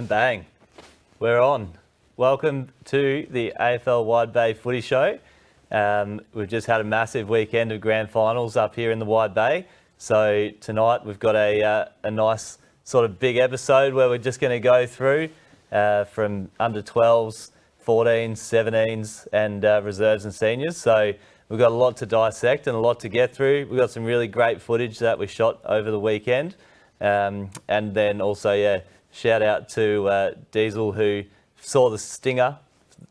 And bang, we're on. Welcome to the AFL Wide Bay Footy Show. We've just had a massive weekend of grand finals up here in the Wide Bay. So tonight we've got a nice sort of big episode where we're just going to go through from under 12s, 14s, 17s and reserves and seniors. So we've got a lot to dissect and a lot to get through. We've got some really great footage that we shot over the weekend. And then also, shout out to Diesel, who saw the stinger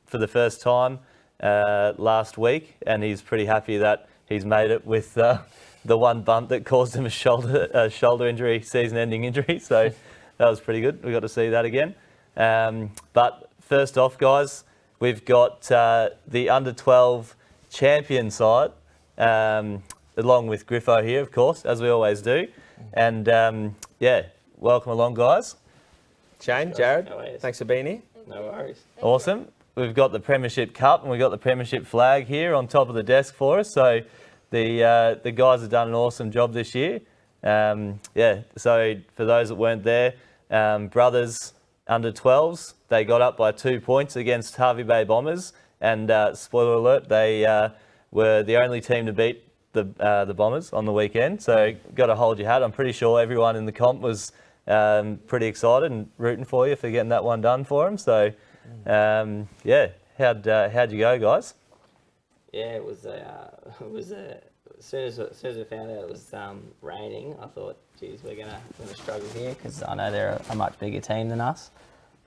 for the first time last week, and he's pretty happy that he's made it with the one bump that caused him a shoulder injury, season-ending injury. So that was pretty good. We got to see that again. But first off, guys, we've got the under 12 champion side, along with Griffo here, of course, as we always do. And welcome along, guys. Shane, Jared, thanks for being here. No worries. Awesome. We've got the Premiership Cup and we've got the Premiership flag here on top of the desk for us. So the guys have done an awesome job this year. So for those that weren't there, brothers under 12s, they got up by 2 points against Hervey Bay Bombers. And spoiler alert, they were the only team to beat the Bombers on the weekend. So got to hold your hat. I'm pretty sure everyone in the comp was pretty excited and rooting for you for getting that one done for them. So how'd you go, guys? Yeah, it was as soon as we found out it was raining, I thought, geez, we're gonna struggle here because I know they're a much bigger team than us.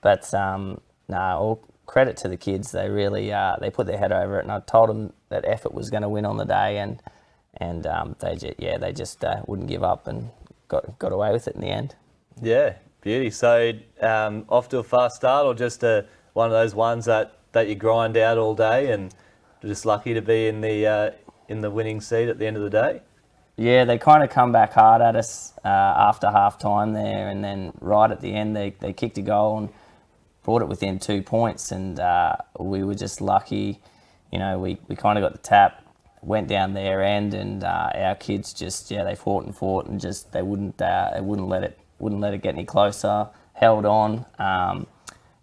But all credit to the kids. They really they put their head over it, and I told them that effort was going to win on the day, and they just wouldn't give up and got away with it in the end. Yeah, beauty. So off to a fast start, or just one of those ones that you grind out all day and just lucky to be in the winning seat at the end of the day? Yeah, they kind of come back hard at us after half time there, and then right at the end they kicked a goal and brought it within 2 points, and we were just lucky. You know, we kind of got the tap, went down their end, and our kids just they fought and just they wouldn't let it get any closer. Held on.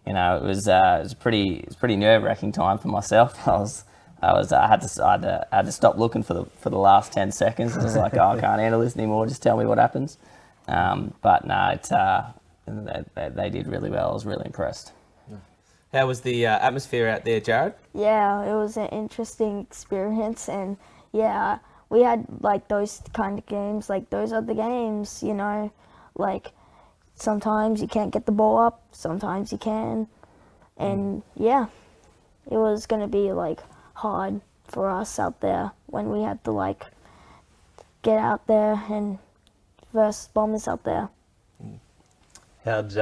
It was pretty nerve-wracking time for myself. I had to stop looking for the last 10 seconds. I was like, I can't handle this anymore. Just tell me what happens. But no, they did really well. I was really impressed. How was the atmosphere out there, Jared? Yeah, it was an interesting experience, and we had like those kind of games. Like those are the games, you know. Like sometimes you can't get the ball up, sometimes you can, and it was gonna be like hard for us out there when we had to like get out there and verse Bombers out there. How'd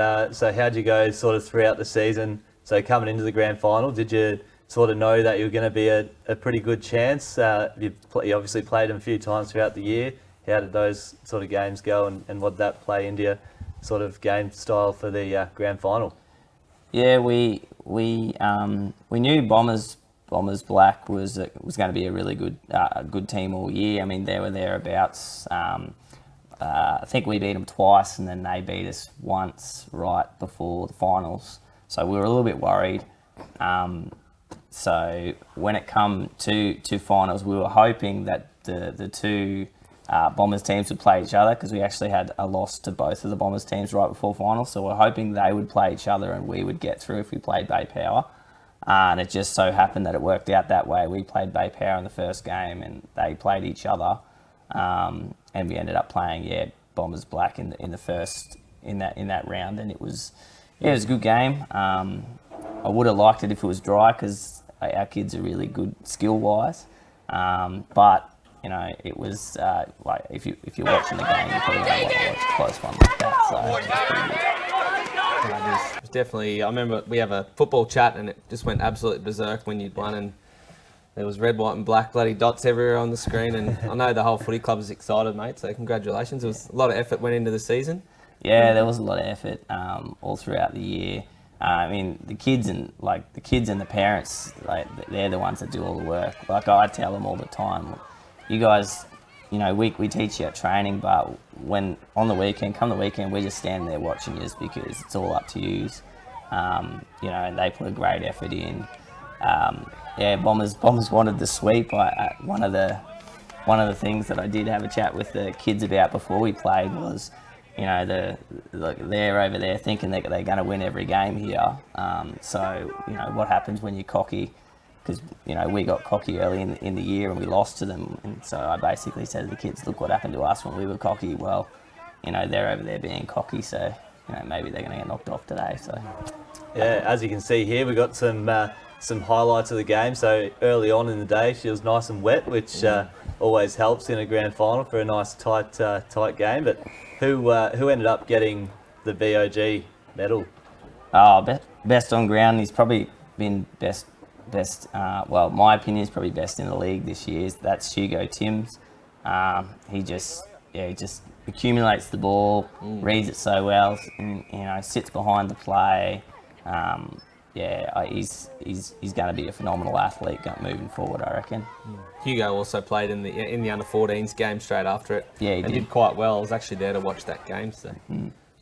you go sort of throughout the season? So coming into the grand final, did you sort of know that you were going to be a pretty good chance? You obviously played them a few times throughout the year. How did those sort of games go, and what did that play into your sort of game style for the grand final? Yeah, we knew Bombers Black was going to be a really good team all year. I mean, they were thereabouts. I think we beat them twice, and then they beat us once right before the finals. So we were a little bit worried. So when it come to finals, we were hoping that the two Bombers teams would play each other, because we actually had a loss to both of the Bombers teams right before finals. So we're hoping they would play each other and we would get through if we played Bay Power. And it just so happened that it worked out that way. We played Bay Power in the first game and they played each other. And we ended up playing Bombers Black in the first in that round, and it was a good game. I would have liked it if it was dry, because our kids are really good skill wise, but you know, it was like if you're watching the game, you probably don't want to watch a close one like that. So it It was definitely. I remember we have a football chat and it just went absolutely berserk when you'd won, and there was red, white and black bloody dots everywhere on the screen, and I know the whole footy club is excited, mate, so congratulations. It was a lot of effort went into the season. Yeah, there was a lot of effort all throughout the year. I mean, the kids and the parents, like, they're the ones that do all the work. Like, I tell them all the time, you guys, you know, we teach you at training, but come the weekend, we're just standing there watching you because it's all up to you. And they put a great effort in. Bombers wanted the sweep. One of the things that I did have a chat with the kids about before we played was, they're over there thinking that they're going to win every game here. What happens when you're cocky? Because, we got cocky early in the year and we lost to them. And so I basically said to the kids, look what happened to us when we were cocky. Well, they're over there being cocky, so, maybe they're going to get knocked off today. So, yeah, as you can see here, we got some highlights of the game. So early on in the day, she was nice and wet, which always helps in a grand final for a nice tight game. But who ended up getting the BOG medal? Best on ground. He's probably been best. My opinion is probably best in the league this year. That's Hugo Timms. He just accumulates the ball, reads it so well, and, sits behind the play. He's going to be a phenomenal athlete moving forward, I reckon. Hugo also played in the under-14s game straight after it. Yeah, he did quite well. I was actually there to watch that game. So.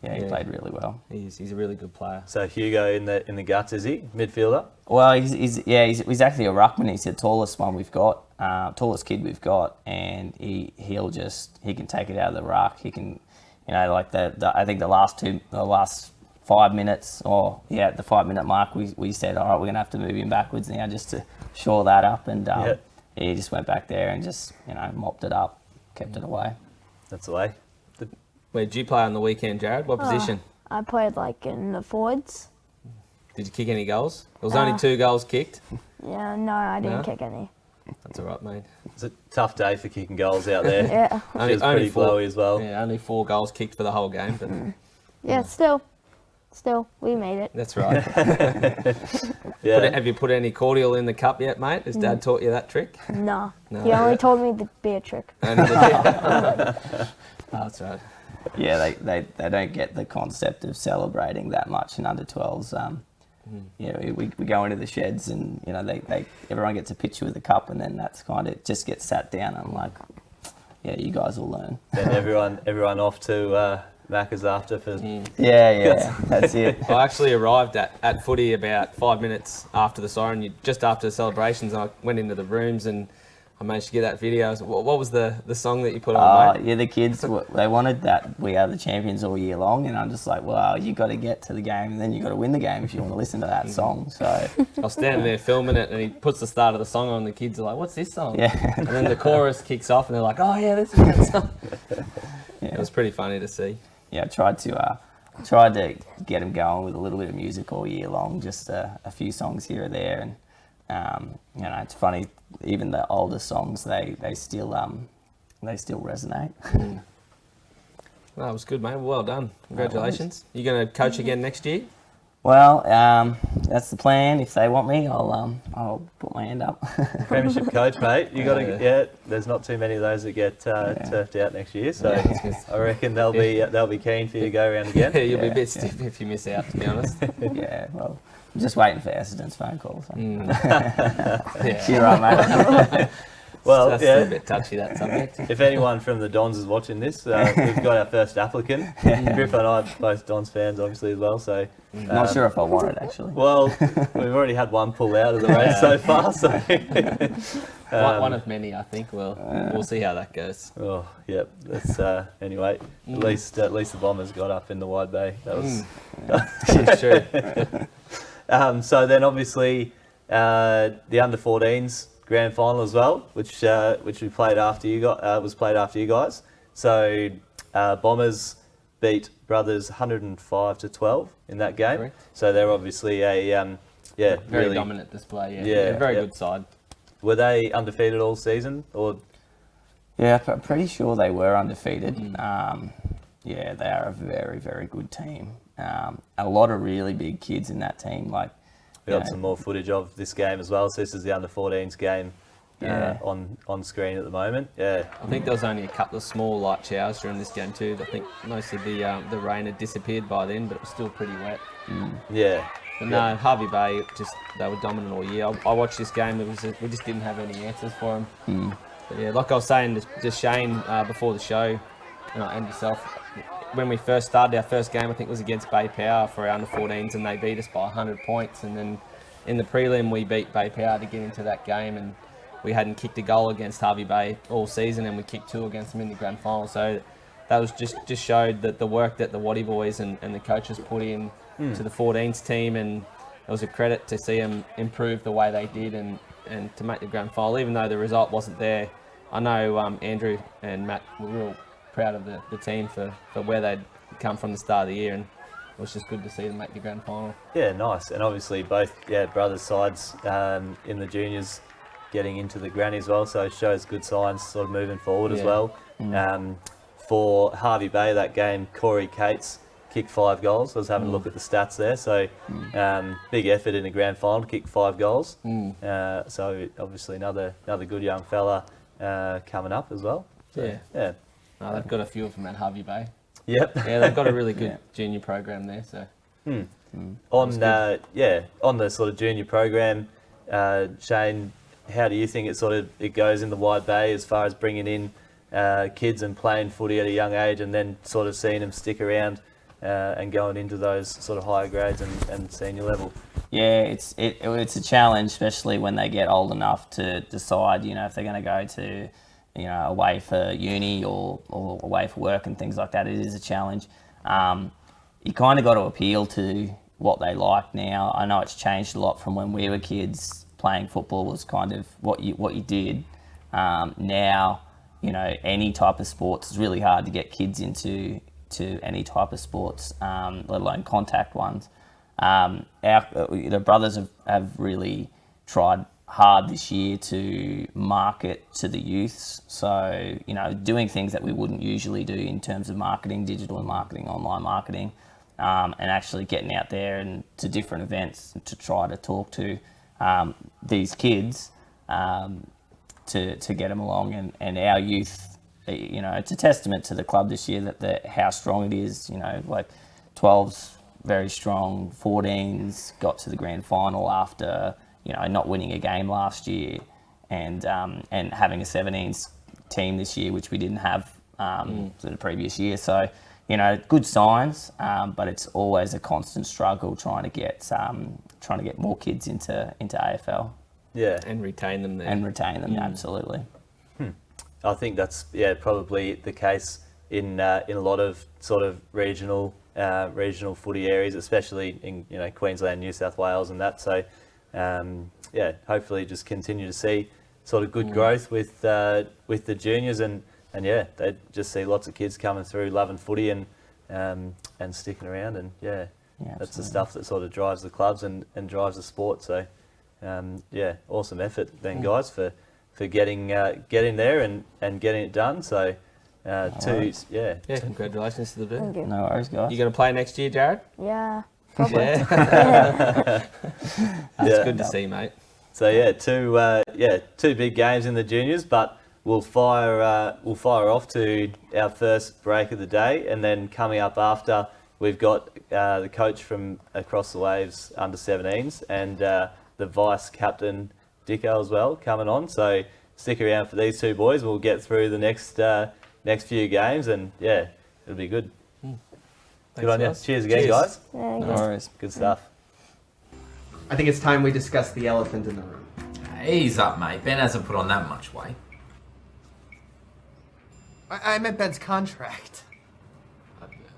He played really well. He's a really good player. So Hugo in the guts, is he midfielder? Well, he's actually a ruckman. He's the tallest one we've got, tallest kid we've got, and he can take it out of the ruck. He can, I think the last 5 minutes, the 5 minute mark, we said, all right, we're gonna have to move him backwards now just to shore that up, and he just went back there and just mopped it up, kept it away. That's the way. Where did you play on the weekend, Jared? What position? I played in the forwards. Did you kick any goals? There was only 2 goals kicked. Yeah, no, I didn't kick any. That's all right, mate. It's a tough day for kicking goals out there. Yeah. She was pretty blowy as well. Yeah, only 4 goals kicked for the whole game. But Yeah, still, we made it. that's right. Yeah. Have you put any cordial in the cup yet, mate? Has Dad taught you that trick? No. No. He only told me the beer trick. That's right. Yeah, they don't get the concept of celebrating that much in under 12s. We go into the sheds and everyone gets a picture with the cup, and then that's kind of it just gets sat down. I'm like, yeah, you guys will learn. Then everyone off to Macca's after for. Yeah, that's it. I actually arrived at Footy about 5 minutes after the siren, just after the celebrations. And I went into the rooms and I managed to get that video. So what was the song that you put on, mate? Yeah, the kids, they wanted that We Are the Champions all year long, and I'm just like, well, you got to get to the game and then you got to win the game if you want to listen to that song. So I was standing there filming it, and he puts the start of the song on, and the kids are like, what's this song? Yeah. And then the chorus kicks off and they're like, oh yeah, this is that song. It was pretty funny to see. Yeah, I tried to get them going with a little bit of music all year long, just a few songs here or there, and it's funny. Even the older songs, they still resonate. That was good, mate. Well done. Congratulations. You going to coach again next year? Well, that's the plan. If they want me, I'll put my hand up. Premiership coach, mate. You got to there's not too many of those that get turfed out next year, so I reckon they'll be keen for you to go around again. Yeah, you'll be a bit stiff if you miss out, to be honest. Yeah, well, I'm just waiting for Essendon's phone call. So. Yeah. You're right, mate. Well, That's still a bit touchy, that subject. If anyone from the Dons is watching this, we've got our first applicant. Griff and I are both Dons fans, obviously, as well. So Not sure if I want it, actually. Well, we've already had one pull out of the race so far. So one of many, I think. We'll see how that goes. Oh, yep. That's anyway. At least the Bombers got up in the Wide Bay. That was It's true. so then obviously the under-14s grand final as well, which we played after you was played after you guys. So Bombers beat Brothers 105-12 in that game. Correct. So they're obviously a Very really dominant display. Yeah, Yeah, They're a very yeah. good side. Were they undefeated all season or? Yeah, I'm pretty sure they were undefeated. Yeah, they are a very, very good team. A lot of really big kids in that team. We got some more footage of this game as well. So this is the under-14s game on screen at the moment. Yeah. I think there was only a couple of small light showers during this game too. I think most of the rain had disappeared by then, but it was still pretty wet. Yeah. But no, Harvey Bay, they were dominant all year. I watched this game. We just didn't have any answers for them. But yeah, like I was saying to Shane before the show, and yourself, when we first started, our first game, I think, was against Bay Power for our under-14s, and they beat us by 100 points. And then in the prelim, we beat Bay Power to get into that game, and we hadn't kicked a goal against Hervey Bay all season, and we kicked 2 against them in the grand final. So that was just showed that the work that the Waddy boys and the coaches put in to the 14s team, and it was a credit to see them improve the way they did and to make the grand final, even though the result wasn't there. I know Andrew and Matt were real proud of the team for where they'd come from the start of the year, and it was just good to see them make the grand final. Yeah, nice. And obviously both brothers' sides in the juniors getting into the granny as well, so it shows good signs sort of moving forward as well. For Hervey Bay, that game, Corey Cates kicked 5 goals. I was having a look at the stats there, so big effort in the grand final to kick 5 goals. So obviously another good young fella coming up as well. So, yeah. No, they've got a few of them at Hervey Bay. Yep. Yeah, they've got a really good junior program there. So on the sort of junior program, Shane, how do you think it goes in the Wide Bay as far as bringing in kids and playing footy at a young age, and then sort of seeing them stick around and going into those sort of higher grades and senior level? Yeah, it's a challenge, especially when they get old enough to decide, if they're going to go to, away for uni or away for work and things like that. It is a challenge. You kind of got to appeal to what they like now. I know it's changed a lot from when we were kids. Playing football was kind of what you did. Now, any type of sports is really hard to get kids into any type of sports, let alone contact ones. The brothers have really tried hard this year to market to the youths. So, doing things that we wouldn't usually do in terms of marketing, digital marketing, online marketing, and actually getting out there and to different events to try to talk to these kids to get them along. And our youth, it's a testament to the club this year that how strong it is. Like 12's very strong, 14's got to the grand final after not winning a game last year, and having a 17's team this year, which we didn't have the previous year. So good signs, but it's always a constant struggle trying to get more kids into AFL. Yeah, and retain them there. Absolutely. I think that's probably the case in a lot of sort of regional footy areas, especially in Queensland, New South Wales, and that. So hopefully just continue to see sort of good growth with the juniors, and they just see lots of kids coming through loving footy and sticking around, and that's the stuff that sort of drives the clubs and drives the sport. So awesome effort then, guys, for getting there and getting it done. So congratulations to the two. Thank you. No worries, guys. You going to play next year, Jared? Yeah, probably. That's good to see, mate. So two big games in the juniors, but we'll fire off to our first break of the day, and then coming up after, we've got the coach from Across the Waves under 17s and the vice captain Dicko as well coming on. So stick around for these two boys. We'll get through the next few games, and it'll be good. Good on you. Cheers again, guys. Yeah, No worries. Good stuff. I think it's time we discuss the elephant in the room. Ease up, mate. Ben hasn't put on that much weight. I meant Ben's contract.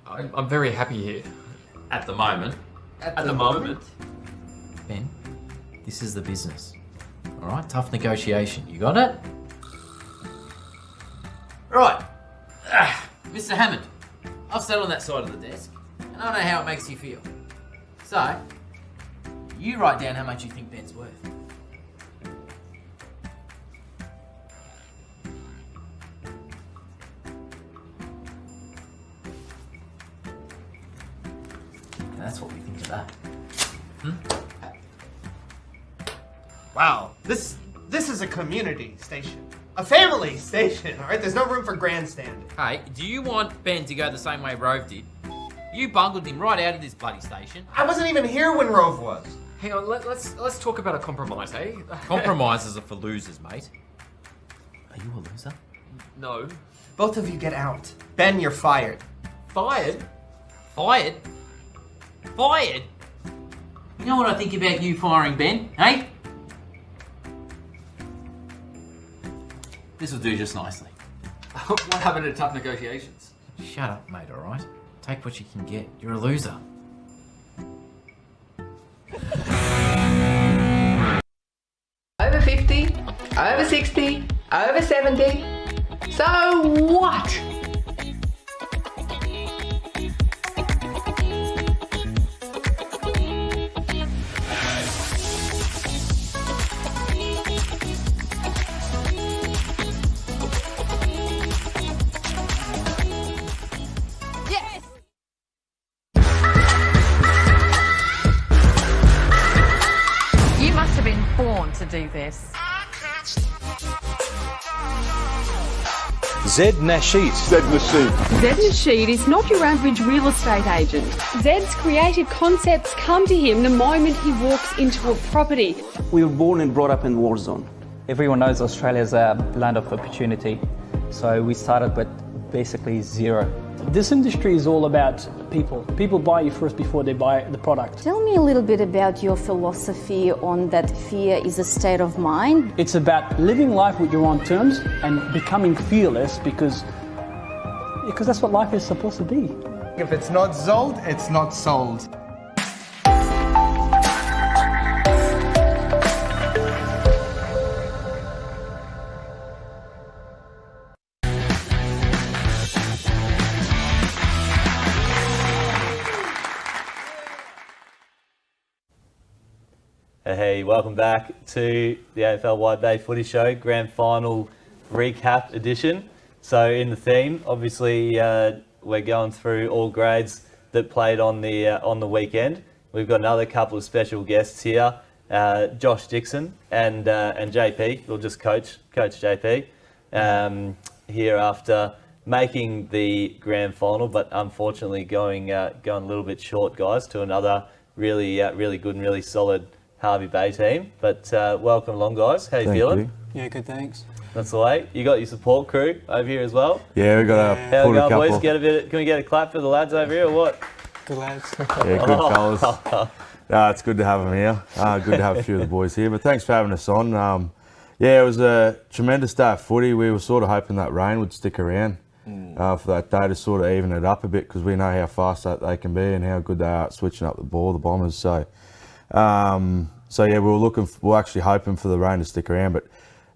I'm very happy here. At the moment. At the moment. Ben, this is the business. All right, tough negotiation. You got it? Right. Mr. Hammond, I've sat on that side of the desk, and I know how it makes you feel. So, you write down how much you think Ben's worth. And that's what we think of that. Wow, this is a community station. A family station, all right? There's no room for grandstanding. Hey, do you want Ben to go the same way Rove did? You bungled him right out of this bloody station. I wasn't even here when Rove was. Hang on, let's talk about a compromise, eh? Compromises are for losers, mate. Are you a loser? No. Both of you get out. Ben, you're fired. Fired? Fired? Fired? You know what I think about you firing Ben, hey? This will do just nicely. What happened to tough negotiations? Shut up, mate, alright? Take what you can get. You're a loser. Over 50, over 60, over 70. So what? You must have been born to do this. Zed Nasheed. Zed Nasheed. Zed Nasheed is not your average real estate agent. Zed's creative concepts come to him the moment he walks into a property. We were born and brought up in war zone. Everyone knows Australia is a land of opportunity, so we started with basically zero. This industry is all about people. People buy you first before they buy the product. Tell me a little bit about your philosophy on that fear is a state of mind. It's about living life with your own terms and becoming fearless because that's what life is supposed to be. If it's not sold, it's not sold. Hey, welcome back to the AFL Wide Bay Footy Show Grand Final Recap Edition. So in the theme, obviously we're going through all grades that played on the weekend. We've got another couple of special guests here, Josh Dixon and JP. We'll just coach JP here after making the grand final, but unfortunately going a little bit short, guys, to another really good and really solid Harvey Bay team. But welcome along, guys. How you feeling? Yeah, good, thanks. That's the way. You got your support crew over here as well. Yeah, we got How we go, boys? Can we get a clap for the lads over here or what? Good lads. Yeah, good fellas. It's good to have them here. Good to have a few of the boys here. But thanks for having us on. Yeah, it was a tremendous day of footy. We were sort of hoping that rain would stick around for that day to sort of even it up a bit, because we know how fast that they can be and how good they are at switching up the ball, the Bombers. So yeah, we're actually hoping for the rain to stick around, but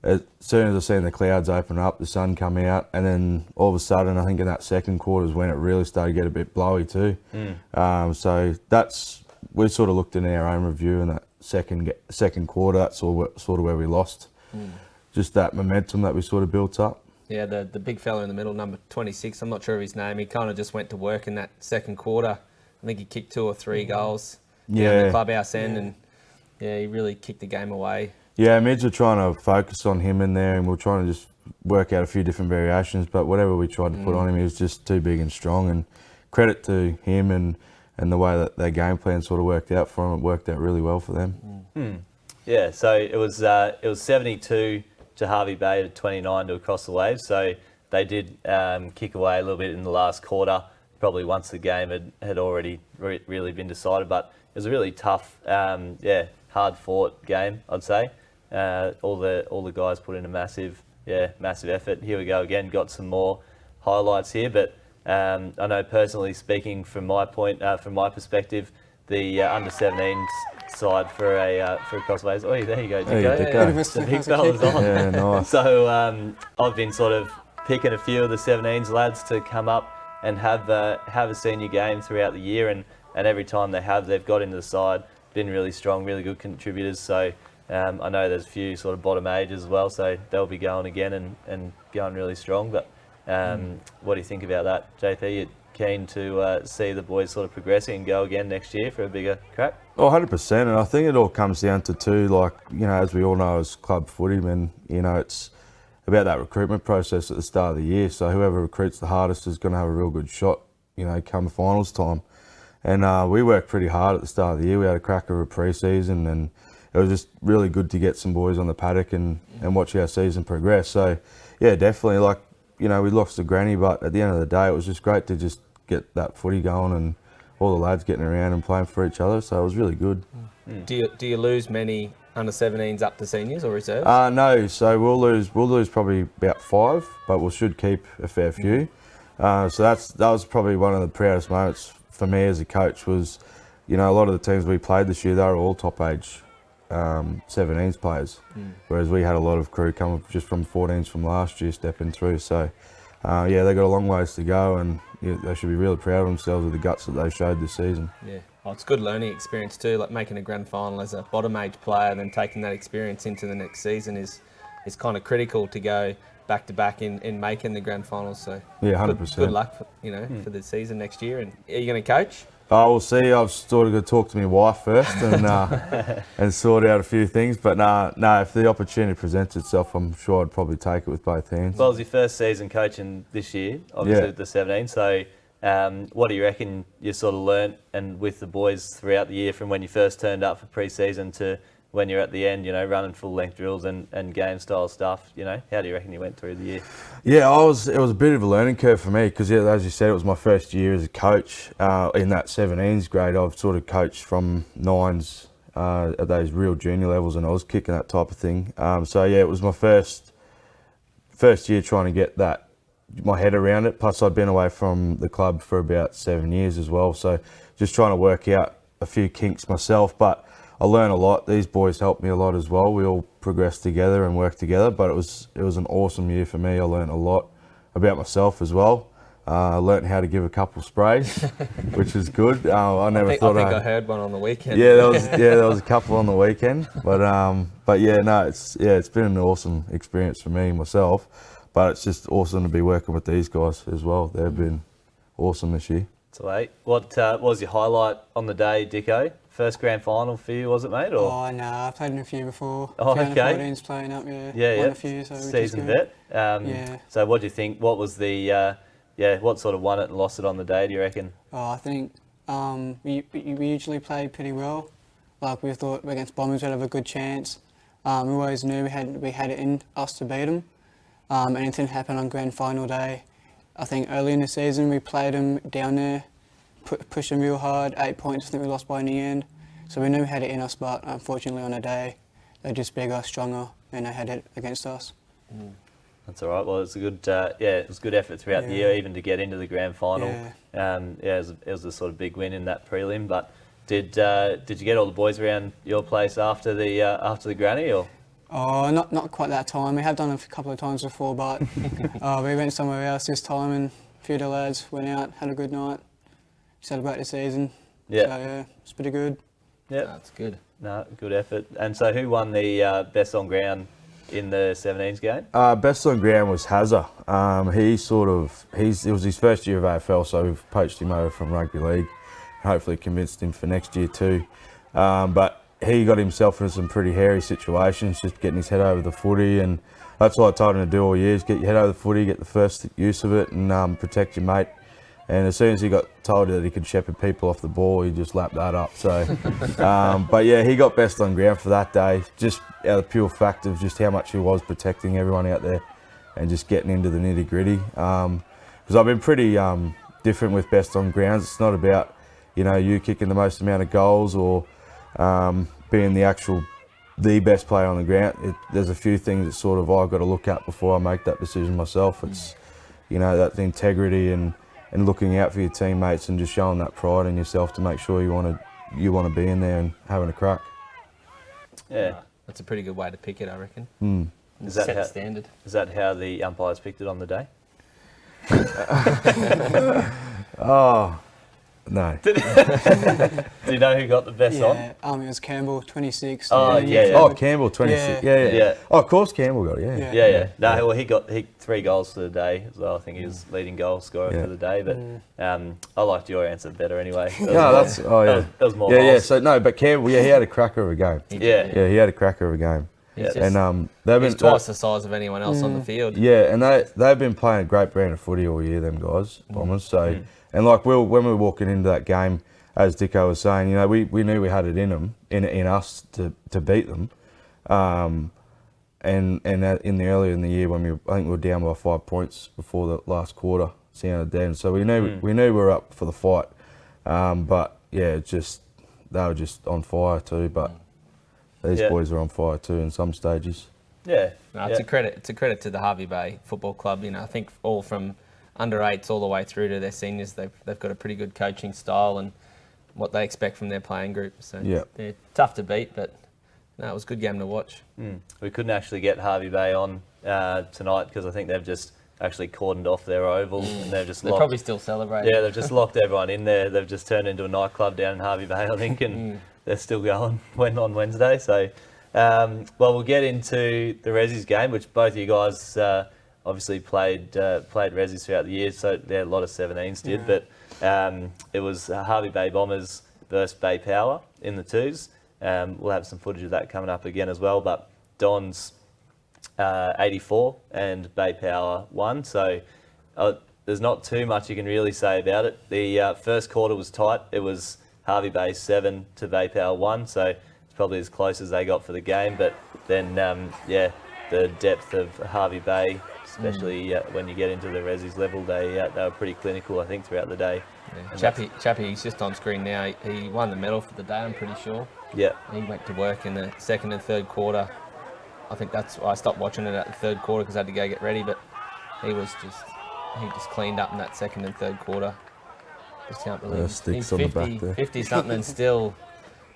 as soon as I seen the clouds open up, the sun come out, and then all of a sudden, I think in that second quarter is when it really started to get a bit blowy too. So we sort of looked in our own review in that second quarter. That's sort of where we lost, just that momentum that we sort of built up. Yeah, the big fella in the middle, number 26, I'm not sure of his name. He kind of just went to work in that second quarter. I think he kicked 2 or 3 goals down the clubhouse end, and he really kicked the game away. Yeah, Mids were trying to focus on him in there, and we were trying to just work out a few different variations, but whatever we tried to put on him, he was just too big and strong, and credit to him and the way that their game plan sort of worked out for him. It worked out really well for them. Yeah, so it was 72 to Harvey Bay to 29 to Across the Waves. So they did kick away a little bit in the last quarter, probably once the game had already really been decided. But it was a really tough, hard fought game, I'd say. All the guys put in a massive effort. Here we go again. Got some more highlights here, but I know personally speaking, from my perspective, the under 17s side for Across the Waves. Oh, there you go, Dicko. The big fella's on. Yeah, nice. So I've been sort of picking a few of the 17s lads to come up and have a senior game throughout the year, and every time they've got into the side, been really strong, really good contributors. So I know there's a few sort of bottom ages as well, so they'll be going again and going really strong. But what do you think about that, JP? You're keen to see the boys sort of progressing and go again next year for a bigger crack? Oh, 100%, and I think it all comes down to two, like, as we all know as club footy men, it's about that recruitment process at the start of the year. So whoever recruits the hardest is going to have a real good shot, come finals time. And we worked pretty hard at the start of the year. We had a cracker of a pre-season, and it was just really good to get some boys on the paddock and watch our season progress. So, yeah, definitely, we lost to Granny, but at the end of the day, it was just great to just get that footy going and all the lads getting around and playing for each other. So it was really good. Do you lose many under 17s up to seniors or reserves? No, so we'll lose probably about 5, but we should keep a fair few. So that was probably one of the proudest moments for me as a coach was, a lot of the teams we played this year, they were all top age 17s players, whereas we had a lot of crew come just from 14s from last year stepping through. So they got a long ways to go, and they should be really proud of themselves with the guts that they showed this season. Yeah. Well, it's a good learning experience too, like making a grand final as a bottom age player and then taking that experience into the next season is kind of critical to go back to back in making the grand finals. So yeah, 100%. Good luck for the season next year. And are you going to coach? We'll see. I've sort of got to talk to my wife first and sort out a few things. But no, if the opportunity presents itself, I'm sure I'd probably take it with both hands. Well, it was your first season coaching this year, obviously with the 17. So what do you reckon you sort of learnt and with the boys throughout the year from when you first turned up for pre-season to when you're at the end, running full-length drills and game-style stuff, how do you reckon you went through the year? Yeah, it was a bit of a learning curve for me because, as you said, it was my first year as a coach in that 17s grade. I've sort of coached from 9s at those real junior levels and I was kicking that type of thing. It was my first year trying to get my head around it. Plus, I'd been away from the club for about 7 years as well. So just trying to work out a few kinks myself, but I learned a lot. These boys helped me a lot as well. We all progressed together and worked together, but it was an awesome year for me. I learned a lot about myself as well. I learned how to give a couple sprays, which is good. I think I heard one on the weekend. Yeah, there was a couple on the weekend, but it's been an awesome experience for me myself. But it's just awesome to be working with these guys as well. They've been awesome this year. So, what was your highlight on the day, Dicko? First grand final for you, was it, mate? Or? Oh, no, I've played in a few before. Oh, okay. Okay. 14's playing up, Won a few, so seasoned vet. So what do you think? What was the, what sort of won it and lost it on the day, do you reckon? Oh, I think we usually played pretty well. Like, we thought against Bombers we'd have a good chance. We always knew we had it in us to beat them. Anything happened on grand final day. I think early in the season we played them down there, pushed them real hard, 8 points, I think we lost by in the end. So we knew we had it in us, but unfortunately on a day, they're just bigger, stronger, and they had it against us. That's all right. Well, it's a good, it was a good effort throughout the year, even to get into the grand final. It was a sort of big win in that prelim. But did you get all the boys around your place after the granny, or? Oh, not quite that time. We have done it a couple of times before, but we went somewhere else this time, and a few of the lads went out, had a good night, celebrate the season. Yeah. So it's pretty good. Yeah, that's good. No, good effort. And so, who won the best on ground in the 17s game? Best on ground was Hazza. It was his first year of AFL, so we've poached him over from rugby league. Hopefully, convinced him for next year too. But he got himself into some pretty hairy situations, just getting his head over the footy, and that's what I told him to do all year: is get your head over the footy, get the first use of it, and protect your mate. And as soon as he got told that he could shepherd people off the ball, he just lapped that up. So, but yeah, he got best on ground for that day, just out of pure fact of just how much he was protecting everyone out there, and just getting into the nitty gritty. Because I've been pretty different with best on grounds. It's not about you kicking the most amount of goals or being the best player on the ground. There's a few things that sort of I've got to look at before I make that decision myself. It's that the integrity and looking out for your teammates and just showing that pride in yourself to make sure you want to be in there and having a crack. Yeah, that's a pretty good way to pick it, I reckon. Is that set how, the standard? Is that how the umpires picked it on the day? Oh. No. Do you know who got the best on? It was Campbell, 26. Oh, yeah. Oh, Campbell, 26. Yeah. Oh, of course Campbell got it, Yeah. No, well, he got 3 goals for the day as well. I think he was leading goal scorer for the day. But I liked your answer better anyway. That was more goals. So, no, but Campbell, he had a cracker of a game. Yeah, he had a cracker of a game. And he's twice the size of anyone else on the field. Yeah, and they've been playing a great brand of footy all year, them guys, Bombers. So, and like when we were walking into that game, as Dicko was saying, we knew we had it in us to beat them. And that in the earlier in the year when I think we were down by 5 points before the last quarter, sounded dead. So we knew we were up for the fight, but yeah, they were just on fire too. But these boys are on fire too in some stages. Yeah, no, it's a credit. It's a credit to the Hervey Bay Football Club. I think all from under 8s all the way through to their seniors, they've got a pretty good coaching style and what they expect from their playing group. So they're tough to beat, but no, it was a good game to watch. We couldn't actually get Hervey Bay on tonight because I think they've just actually cordoned off their oval and they're probably still celebrating. Yeah, they've just locked everyone in there. They've just turned into a nightclub down in Hervey Bay, I think, and they're still going on Wednesday. So, well, we'll get into the Resi's game, which both of you guys obviously played Resis throughout the year. So a lot of 17s did, but it was Hervey Bay Bombers versus Bay Power in the 2s. We'll have some footage of that coming up again as well. But Don's 84 and Bay Power 1. So there's not too much you can really say about it. The first quarter was tight. It was Hervey Bay 7 to Bay Power 1. So it's probably as close as they got for the game. But then, the depth of Hervey Bay, especially when you get into the Resis level, they were pretty clinical, I think, throughout the day. Yeah. Chappie, he's just on screen now. He won the medal for the day, I'm pretty sure. Yeah. He went to work in the second and third quarter. I think I stopped watching it at the third quarter because I had to go get ready, but he just cleaned up in that second and third quarter. Just can't believe it. Sticks He's on 50, the back there. 50 something and still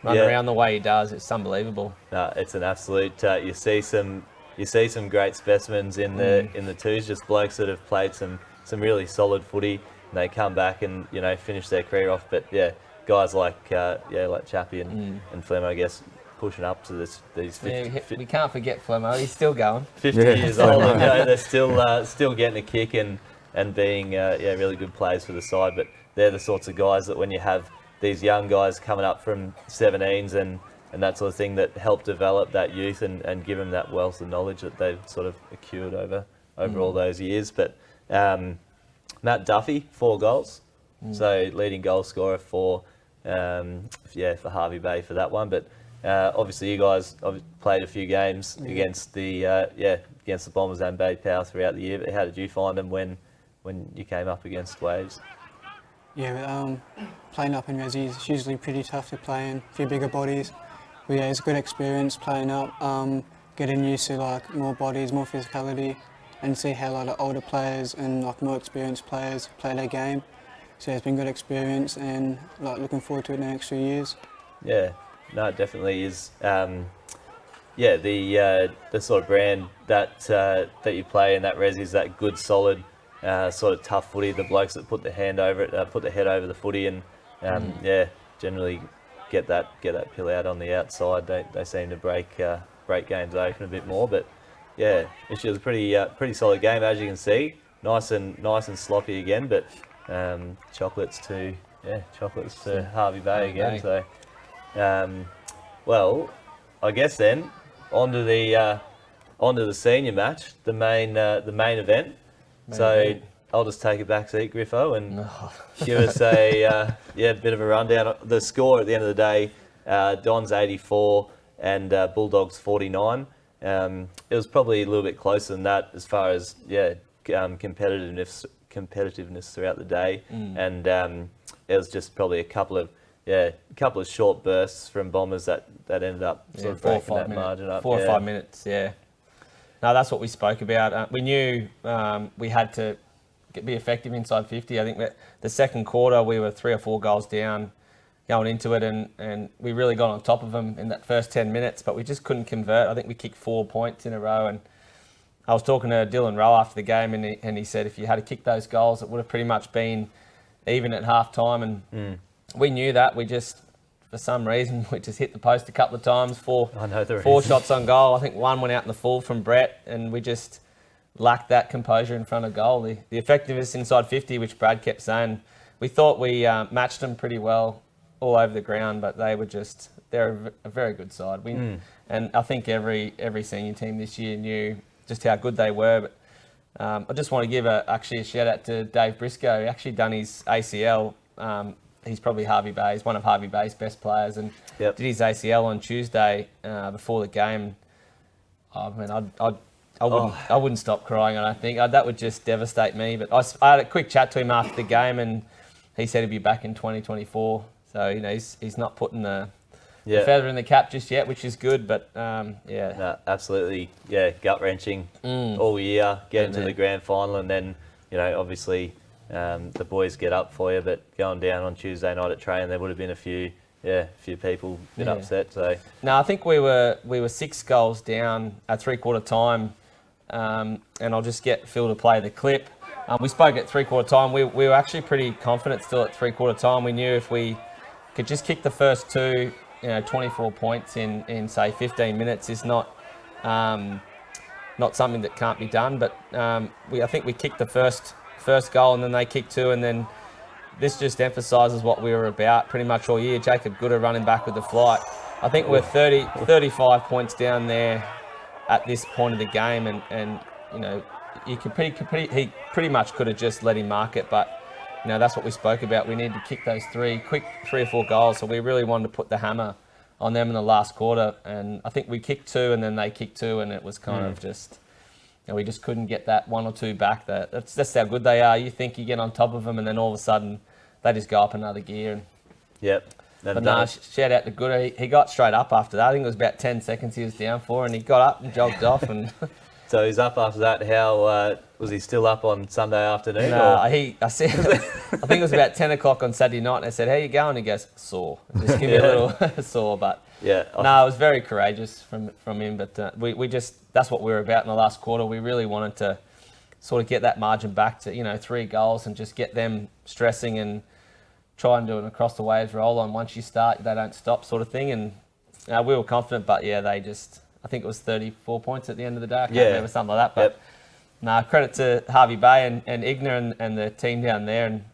running around the way he does. It's unbelievable. No, it's an absolute. You see some great specimens in the 2s, just blokes that have played some really solid footy, and they come back and finish their career off. But guys like Chappie and Flemo, I guess, pushing up to these 50. We can't forget Flemo. He's still going. 50 years old, and they're still getting a kick and being really good players for the side. But they're the sorts of guys that when you have these young guys coming up from 17s and that sort of thing, that help develop that youth and give them that wealth of knowledge that they've sort of accrued over all those years. But Matt Duffy, 4 goals. So leading goal scorer for Hervey Bay for that one. But obviously you guys played a few games against the Bombers and Bay Power throughout the year. But how did you find them when you came up against Waves? Yeah, playing up in Resi is usually pretty tough to play in, a few bigger bodies. But yeah, it's a good experience playing up, getting used to more bodies, more physicality, and see how the older players and more experienced players play their game. So it's been a good experience and looking forward to it in the next few years. Yeah, no, it definitely is. The sort of brand that you play in that Resi is that good, solid, sort of tough footy. The blokes that put their head over the footy, and generally get that pill out on the outside. They seem to break games open a bit more. But yeah, it was a pretty solid game, as you can see. Nice and sloppy again, but chocolates to Hervey Bay again. So well, I guess then onto the senior match, the main event. So I'll just take a back seat, Griffo, and give us a bit of a rundown. The score at the end of the day, Don's 84 and Bulldogs 49. It was probably a little bit closer than that as far as competitiveness throughout the day, and it was just probably a couple of short bursts from Bombers that ended up sort of breaking that margin up. 4 or 5 minutes, No, that's what we spoke about. We knew we had to be effective inside 50. I think that the second quarter we were 3 or 4 goals down going into it, and we really got on top of them in that first 10 minutes, but we just couldn't convert. I think we kicked 4 points in a row, and I was talking to Dylan Rowe after the game, and he said if you had to kick those goals, it would have pretty much been even at half time, and we knew that. We just, for some reason, we just hit the post a couple of times. 4 shots on goal. I think 1 went out in the full from Brett, and we just lacked that composure in front of goal. The effectiveness inside 50, which Brad kept saying, we thought we matched them pretty well all over the ground, but they're a very good side. And I think every senior team this year knew just how good they were. But I just want to give a shout out to Dave Briscoe. He actually done his ACL. He's probably He's one of Hervey Bay's best players, and did his ACL on Tuesday before the game. I mean, I'd I wouldn't stop crying. I don't think that would just devastate me. But I had a quick chat to him after the game, and he said he'd be back in 2024. So he's not putting the feather in the cap just yet, which is good. But No, absolutely, gut wrenching all year, getting to the grand final, and then obviously the boys get up for you. But going down on Tuesday night at training, there would have been a few people a bit upset. So no, I think we were 6 goals down at 3/4 time, and I'll just get Phil to play the clip. We spoke at 3/4 time. We were actually pretty confident still at 3/4 time. We knew if we could just kick the first 2, 24 points in say 15 minutes is not something that can't be done. But I think we kicked the first goal, and then they kicked 2, and then this just emphasises what we were about pretty much all year. Jacob Gooder running back with the flight. I think we're 35 points down there at this point of the game, and you could he pretty much could have just let him mark it, but that's what we spoke about. We needed to kick those 3 or 4 goals, so we really wanted to put the hammer on them in the last quarter, and I think we kicked 2, and then they kicked 2, and it was kind of just we just couldn't get that 1 or 2 back. That's how good they are. You think you get on top of them, and then all of a sudden they just go up another gear. But no, shout out to Gooder. He got straight up after that. I think it was about 10 seconds he was down for, and he got up and jogged off. And so he's up after that. How was he still up on Sunday afternoon? No, I think it was about 10 o'clock on Saturday night, and I said, "How you going?" He goes, "Sore." Just give me a little sore, but no, it was very courageous from him. But we just that's what we were about in the last quarter. We really wanted to sort of get that margin back to 3 goals and just get them stressing and try and do an across the waves roll on. Once you start, they don't stop sort of thing. And we were confident, but they just, I think it was 34 points at the end of the day. I can't remember, something like that. But credit to Harvey Bay and Igna and the team down there, and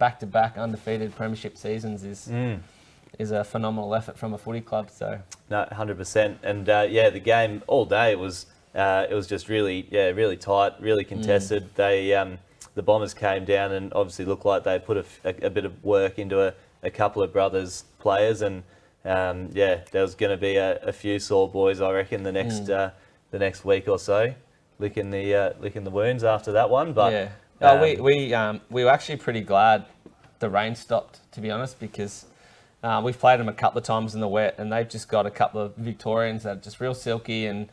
back-to-back undefeated premiership seasons is a phenomenal effort from a footy club. So no, 100%. And the game all day was just really tight, really contested. The Bombers came down and obviously looked like they put a bit of work into a couple of brothers players, and there was going to be a few sore boys, I reckon, the next week or so, licking the wounds after that one. But we were actually pretty glad the rain stopped, to be honest, because we've played them a couple of times in the wet, and they've just got a couple of Victorians that are just real silky and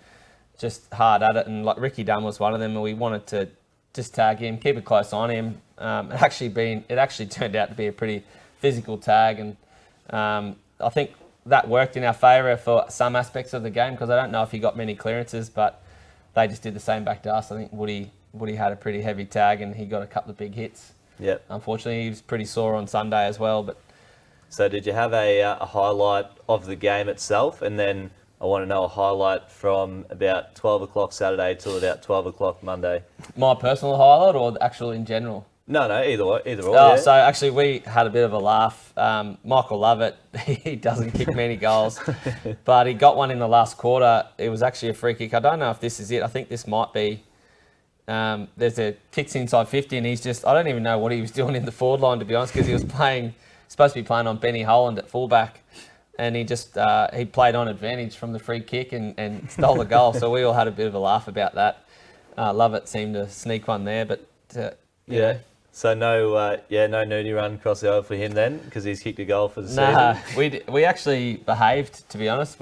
just hard at it. And like Ricky Dunn was one of them, and we wanted to just tag him, keep a close eye on him. It actually turned out to be a pretty physical tag, and I think that worked in our favour for some aspects of the game, because I don't know if he got many clearances, but they just did the same back to us. I think Woody had a pretty heavy tag, and he got a couple of big hits. Unfortunately, he was pretty sore on Sunday as well. But so did you have a highlight of the game itself, and then I want to know a highlight from about 12 o'clock Saturday till about 12 o'clock Monday? My personal highlight, or actual in general? No, either or. So actually we had a bit of a laugh. Michael Lovett, he doesn't kick many goals, but he got one in the last quarter. It was actually a free kick. I don't know if this is it. I think this might be. There's a kicks inside 50, and I don't even know what he was doing in the forward line, to be honest, because he was supposed to be playing on Benny Holland at fullback. And he just he played on advantage from the free kick and stole the goal. So we all had a bit of a laugh about that. Lovett seemed to sneak one there, but know. So no nudie run across the aisle for him then, because he's kicked a goal for the season. Nah, we actually behaved, to be honest.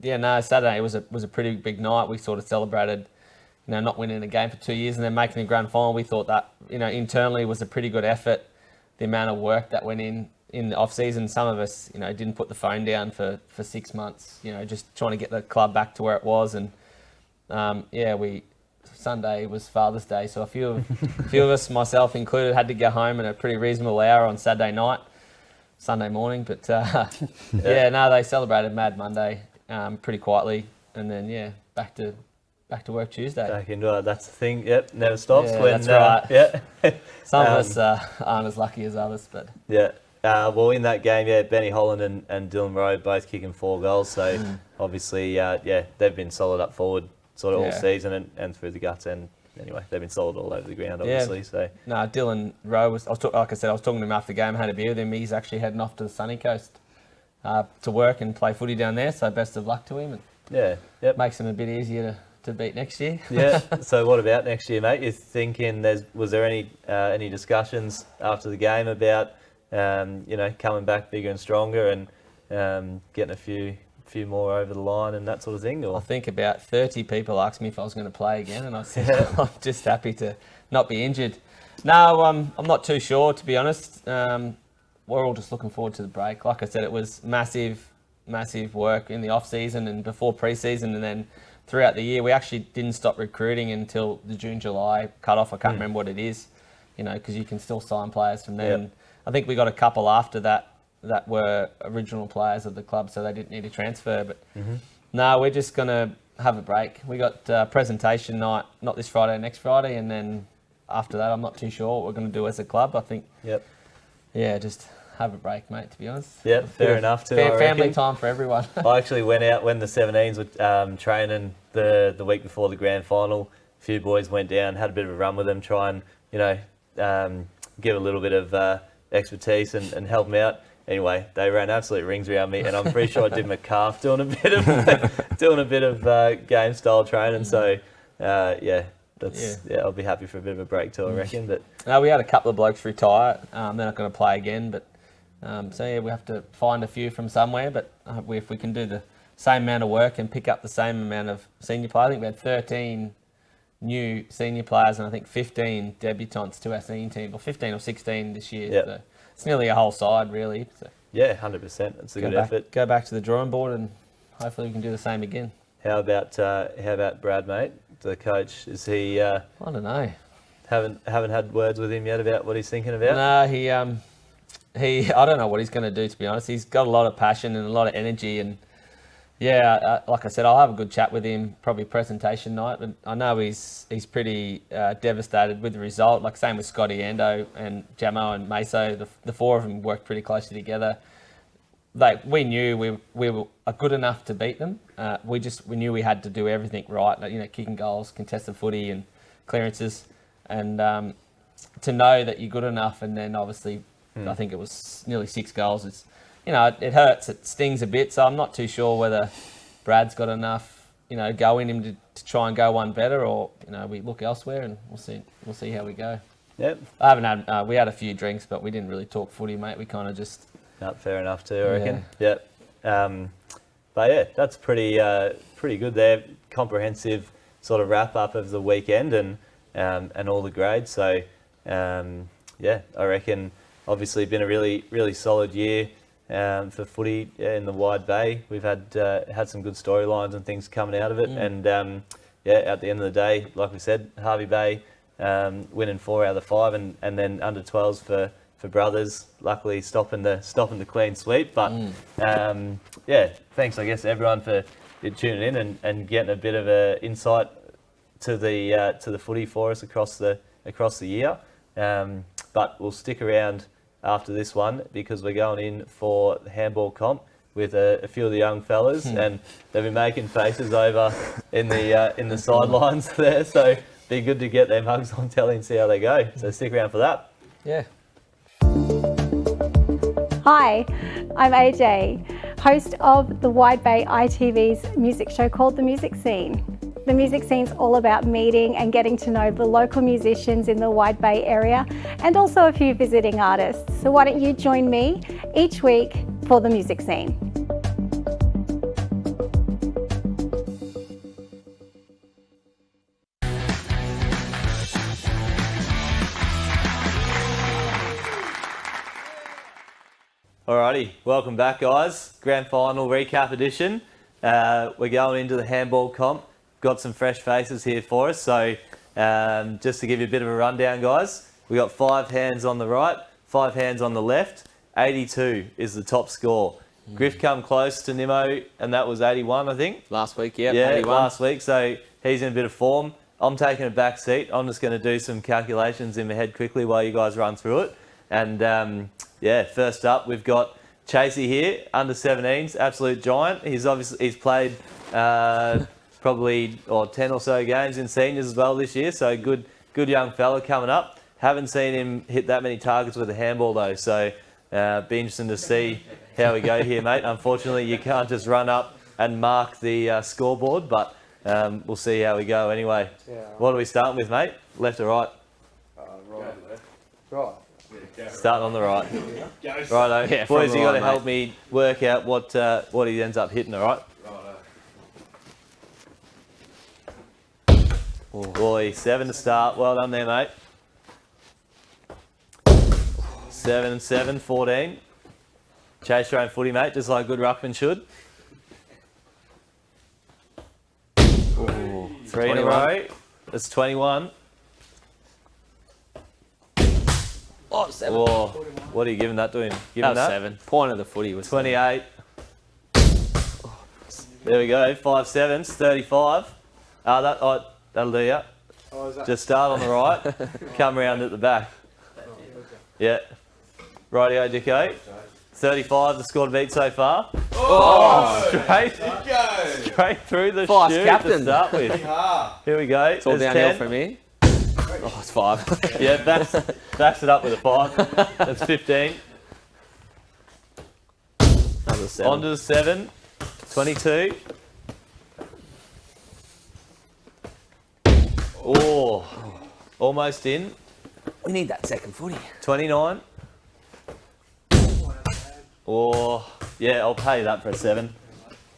Saturday was a pretty big night. We sort of celebrated, not winning a game for 2 years and then making the grand final. We thought that internally was a pretty good effort. The amount of work that went in the off season, some of us didn't put the phone down for 6 months. Just trying to get the club back to where it was, and Sunday was Father's Day, so a few of us, myself included, had to go home at a pretty reasonable hour on Sunday morning. But they celebrated Mad Monday pretty quietly, and then back to work Tuesday. Back into it. That's the thing. Yep, never stops. Yeah, that's right. Some of us aren't as lucky as others, but well, in that game, Benny Holland and Dylan Rowe both kicking 4 goals. So obviously, they've been solid up forward sort of all season and through the guts. And anyway, they've been solid all over the ground, obviously. So Dylan Rowe was. Like I said, I was talking to him after the game. Had a beer with him. He's actually heading off to the sunny coast to work and play footy down there. So best of luck to him. And makes him a bit easier to beat next year. Yeah. So what about next year, mate? You're thinking was there any discussions after the game about coming back bigger and stronger and getting a few more over the line and that sort of thing? Or? I think about 30 people asked me if I was going to play again, and I said I'm just happy to not be injured. No, I'm not too sure, to be honest. We're all just looking forward to the break. Like I said, it was massive work in the off-season and before pre-season, and then throughout the year. We actually didn't stop recruiting until the June-July cut-off. I can't remember what it is, because you can still sign players from then. Yep. I think we got a couple after that were original players of the club, so they didn't need to transfer. But no, we're just going to have a break. We got presentation night, not this Friday, next Friday, and then after that, I'm not too sure what we're going to do as a club. I think, just have a break, mate, to be honest. Yeah, fair enough too. Family time for everyone. I actually went out when the 17s were training the week before the grand final. A few boys went down, had a bit of a run with them, try and, give a little bit of expertise and help them out. Anyway, they ran absolute rings around me, and I'm pretty sure I did my calf doing a bit of game style training. So, I'll be happy for a bit of a break too, I reckon. But no, we had a couple of blokes retire. They're not going to play again, but we have to find a few from somewhere. But if we can do the same amount of work and pick up the same amount of senior players, I think we had 13 new senior players and I think 15 debutants to our senior team, or 15 or 16 this year. Yep. So it's nearly a whole side, really. So yeah, 100%. It's a good effort. Go back to the drawing board, and hopefully we can do the same again. How about Brad, mate? The coach, is he? I don't know. Haven't had words with him yet about what he's thinking about. No, he. I don't know what he's going to do, to be honest. He's got a lot of passion and a lot of energy, and like I said, I'll have a good chat with him, probably presentation night. But I know he's pretty devastated with the result. Like same with Scotty, Ando, and Jamo and Meso. The four of them worked pretty closely together. We knew we were good enough to beat them. We knew we had to do everything right. Like, kicking goals, contested footy, and clearances, and to know that you're good enough. And then obviously, I think it was nearly 6 goals. It's it hurts, it stings a bit. So I'm not too sure whether Brad's got enough go in him to try and go one better, or we look elsewhere, and we'll see how we go. Yep. I haven't had we had a few drinks, but we didn't really talk footy, mate. We kind of just. No, fair enough too, I reckon. Yep. But yeah, that's pretty good there. Comprehensive sort of wrap up of the weekend and all the grades. So I reckon obviously been a really, really solid year for footy in the Wide Bay. We've had some good storylines and things coming out of it. And at the end of the day, like we said, Hervey Bay winning 4 out of the 5, and then under 12s for brothers, luckily stopping the clean sweep. But thanks I guess everyone for tuning in and getting a bit of a insight to the footy for us across the year. But we'll stick around after this one because we're going in for the handball comp with a few of the young fellas, and they've been making faces over in the sidelines there. So be good to get them hugs on telly and see how they go. So stick around for that. Yeah. Hi, I'm AJ, host of the Widebayitv's music show called The Music Scene. The Music Scene's all about meeting and getting to know the local musicians in the Wide Bay area, and also a few visiting artists. So why don't you join me each week for The Music Scene. Alrighty, welcome back guys. Grand final recap edition. We're going into the handball comp. Got some fresh faces here for us. So just to give you a bit of a rundown guys, we got 5 hands on the right, 5 hands on the left. 82 is the top score. Griff come close to Nimmo, and that was 81 I think. Last week, yeah, 81. Last week. So he's in a bit of form. I'm taking a back seat. I'm just going to do some calculations in my head quickly while you guys run through it. And first up we've got Chasey here, under 17s, absolute giant. He's played probably 10 or so games in seniors as well this year. So good young fella coming up. Haven't seen him hit that many targets with a handball though. So be interesting to see how we go here, mate. Unfortunately, you can't just run up and mark the scoreboard, but We'll see how we go anyway. What are we starting with, mate? Left or right? Right. Starting on the right. Righto. Yeah, Boys, from you the got to right, help me work out what he ends up hitting, all right? Oh boy, 7 to start. Well done there, mate. 7 and 7, 14. Chase your own footy, mate, just like good ruckman should. Ooh, 3 in a row. That's 21. Oh, 7. Whoa. What are you giving that to him? That was 7. Point of the footy was 28. There we go. 5 sevens, 35. That'll do ya. Just start on the right, come round at the back. Yeah. Rightio, Dicko. 35, the score to beat so far. Oh! Straight through the Vice chute captain. to start with. Here we go. It's all There's downhill 10. from here. Oh, it's 5. Yeah, backs it up with a 5. That's 15. Another 7. On to the 7. 22. Oh, almost in. We need that second footy. 29. Oh, yeah, I'll pay that for a 7.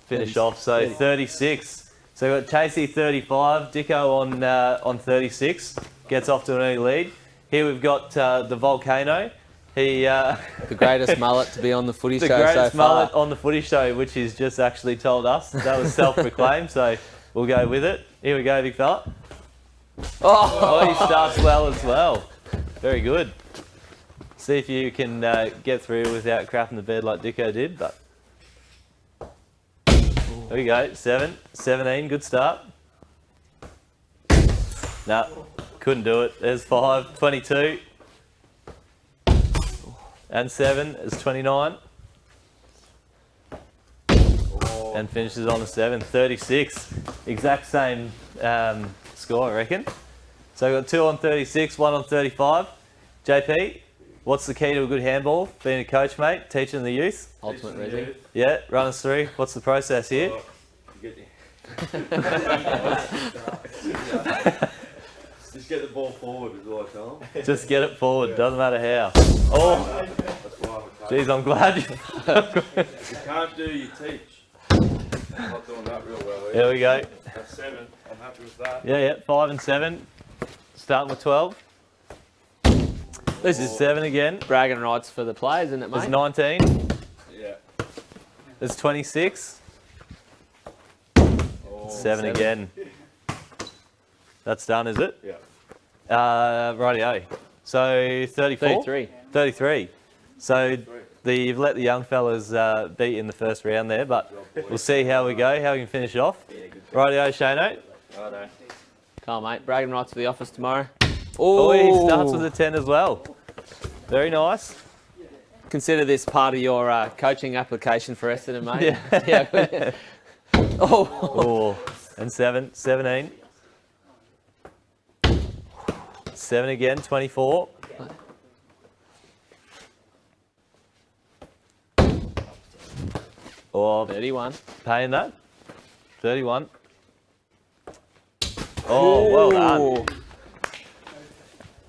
Finish off. So 36. So we've got Chasey 35, Dicko on 36. Gets off to an early lead. Here we've got the Volcano. He The greatest mullet to be on the footy the show so greatest far. mullet on the footy show, which he's just actually told us. That was self-proclaimed, so we'll go with it. Here we go, big fella. Oh, he starts well as well. Very good. See if you can get through without crapping the bed like Dicko did. But there we go, 7, 17, good start. No, couldn't do it. There's 5, 22. And 7 is 29. And finishes on the 7, 36. Exact same score, I reckon. So we've got 2 on 36, 1 on 35. JP, what's the key to a good handball? Being a coach, mate, teaching the youth. Ultimate resi. Yeah, run us through. What's the process here? Just get the ball forward is all I tell them. Just get it forward, doesn't matter how. Oh, geez, I'm glad you... You can't do, you teach. I'm not doing that real well. There we go. That's 7. I'm happy with that. Yeah, 5 and 7. Starting with 12. This is 7 again. Bragging rights for the players, isn't it, mate? There's 19. Yeah. There's 26. 7 again. That's done, is it? Yeah. Rightio. So 34? 33. 33. So you've let the young fellas beat in the first round there, but we'll see how we go, how we can finish off. Rightio, Shano. Righto. Come on, mate. Bragging rights for the office tomorrow. Oh, he starts with a 10 as well. Very nice. Consider this part of your coaching application for Essendon, mate. Yeah. Yeah. Oh, and 7, 17. 7 again, 24. Oh, 31. Paying that. 31. Oh, well done.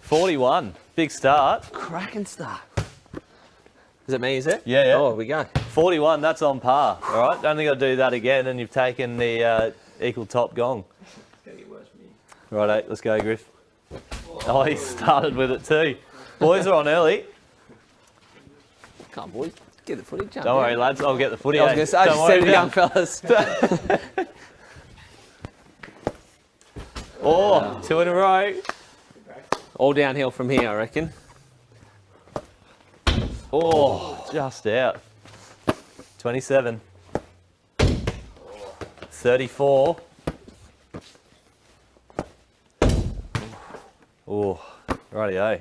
41. Big start. Cracking start. Is it me, is it? Yeah, yeah. Oh, we go. 41, that's on par. All right, only got to do that again and you've taken the equal top gong. Righto, let's go, Griff. Oh, he started with it too. Boys are on early. Come on, boys. Get the footy. Jump Don't worry, in. lads, I'll get the footy. I was going to say, I just said to the young fellas. Oh, 2 in a row. All downhill from here, I reckon. Oh, just out. 27. 34. Oh, rightio.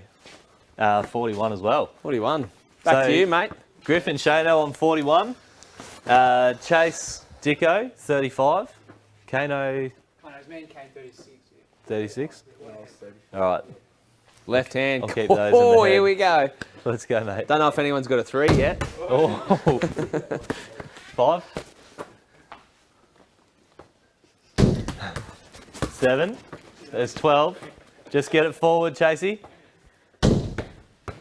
41 as well. 41. Back to you, mate. Griff and Shano on 41. Chase, Dicko, 35. Kano, 36. All right. Left hand. I'll keep those in the Oh, head. here we go. Let's go, mate. Don't know if anyone's got a 3 yet. Oh. 5. 7. There's 12. Just get it forward, Chasey.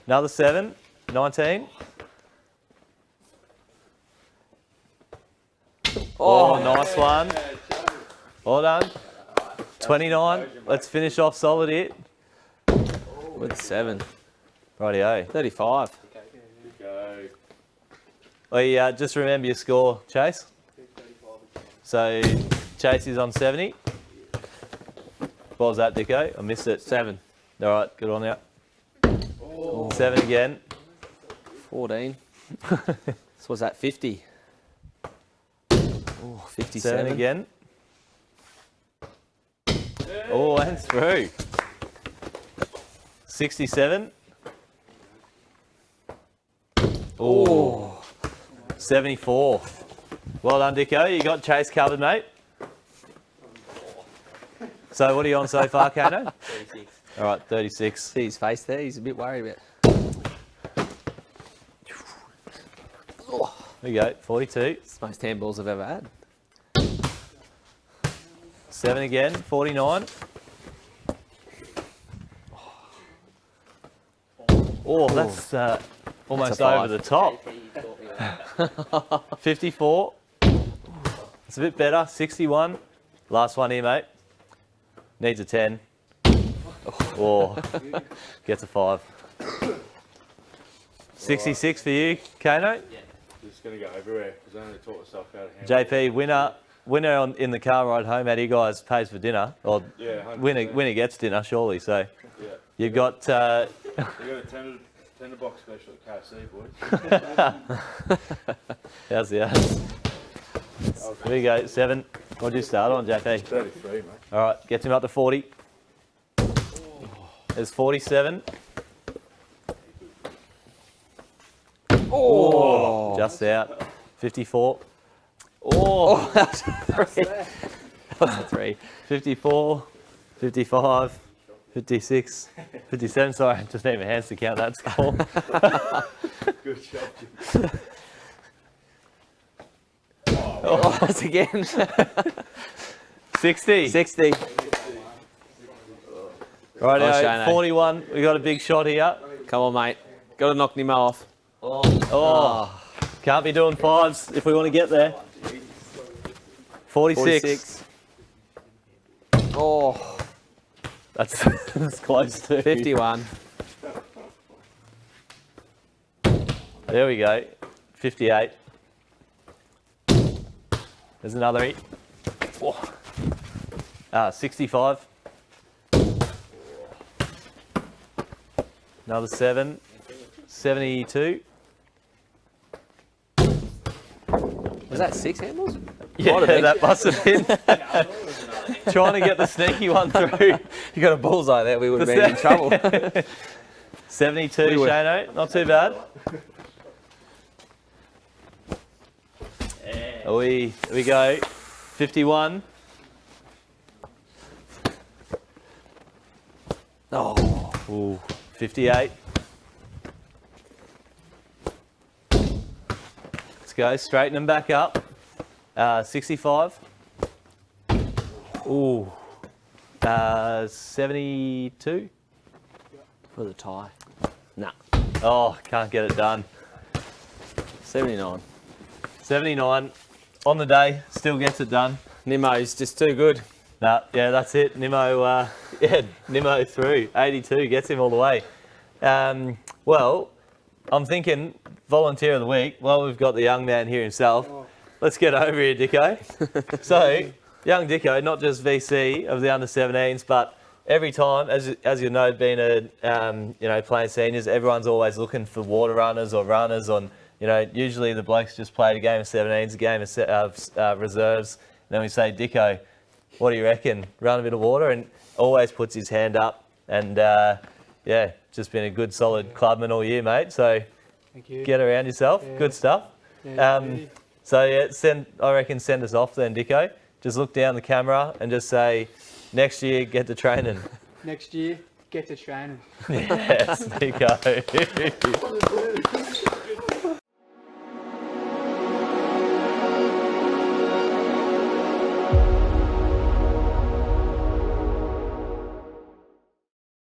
Another 7. 19. Oh, nice one. Well done. 29. Let's finish off solid here. With 7. Rightio. 35. Just remember your score, Chase. So, Chase is on 70. What was that, Dicko? I missed it. 7. All right, good on you. 7 again. 14. So was that 50? Oh, 57. 7 again. Oh, and through. 67. Oh, 74. Well done, Dicko. You got Chase covered, mate. So what are you on so far, Kano? 36. All right, 36. See his face there. He's a bit worried about. There you go, 42. It's the most handballs I've ever had. 7 again, 49. Oh, that's almost That's a over the top. 54. It's a bit better. 61. Last one here, mate. Needs a 10. Oh, gets a 5. 66 for you, Kano. Just going to go everywhere because I only taught myself how to handle JP, winner in the car ride home out of you guys pays for dinner. Or Yeah, 100%. winner gets dinner, surely. So Yeah. you've got... You got a tender box special at KFC, boys. How's the ass? Here we go, 7. What'd you start on, JP? 33, mate. All right, gets him up to 40. There's 47. Oh, just out. 54. Oh, that's a 3. That's a 3. 54, 55, 56, 57. Sorry, I just need my hands to count that score. Good job, Jim. Oh, that's again. 60. 60. Right, Oh, Shane. 41. We got a big shot here. Come on, mate. Got to knock Nemo off. Oh, can't be doing 5s if we want to get there. 46. Oh, That's, that's close to 51. There we go. 58. There's another 8. Oh. 65. Another 7. 72. Was that 6 handles? Yeah, Might have been. that must have been. Trying to get the sneaky one through. You got a bullseye there, we would have been in trouble. 72, We were- Shano. Not too bad. We go. 51. Oh. Ooh, 58. Let's go. Straighten them back up. 65. Ooh. 72. For the tie. Nah. Oh, can't get it done. 79. 79. On the day, still gets it done. Nemo's just too good. Nah, yeah, that's it. Nemo, Nemo through. 82 gets him all the way. Well, I'm thinking volunteer of the week. Well, we've got the young man here himself. Let's get over here, Dicko. So, young Dicko, not just VC of the under-17s, but every time, as you know, being playing seniors, everyone's always looking for water runners or runners on. Usually the blokes just played a game of 17s, a game of reserves. And then we say, Dicko, what do you reckon? Run a bit of water, and always puts his hand up. And just been a good, solid clubman all year, mate. So Thank you. get around yourself. Yeah. Good stuff. Yeah, send us off then, Dicko. Just look down the camera and just say, next year, get to training. Next year, get to training. Yes, Dicko.